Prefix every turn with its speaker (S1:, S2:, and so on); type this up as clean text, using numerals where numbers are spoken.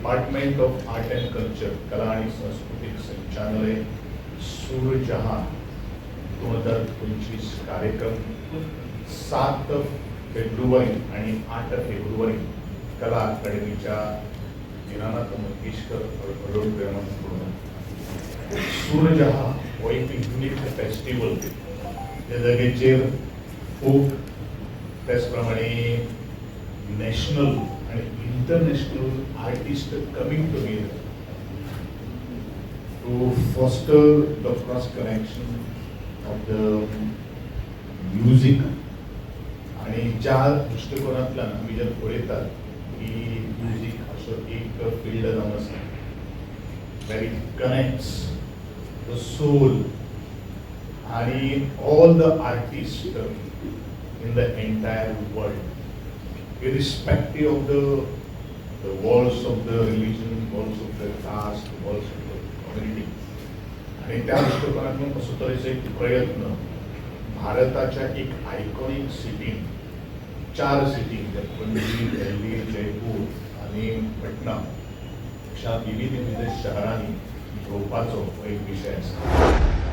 S1: Department of art and culture कला आणि सांस्कृतिक संचालनालय सूरजहां 2025 कार्यक्रम 7 फेब्रुवारी आणि 8 फेब्रुवारी कला अकादमीच्या दीनानाथ मंगेशकर ऑडिटोरियमात सूरजहां हो एक युनिक फेस्टिवल जे जागेचेर फोक त्याचप्रमाणे नॅशनल आणि international artist coming together to foster the cross connection of the music आणि ज्या दृष्टिकोनांतल्यान आमी जर पळयतात की म्युझिक असो एक फिल्ड जावन आसा वेर इट कनेक्ट्स द सोल आणि all the artist in the entire world, irrespective of the walls of the religion, walls of the caste, walls of the community. आणि त्या दृष्टिकोनातून कसं तरेचे एक प्रयत्न भारताच्या एक iconic city 4 city Panaji, Delhi, Jaipur आणि पटना अशा विविध शहरांनी घेवपाचो एक विषय आसा.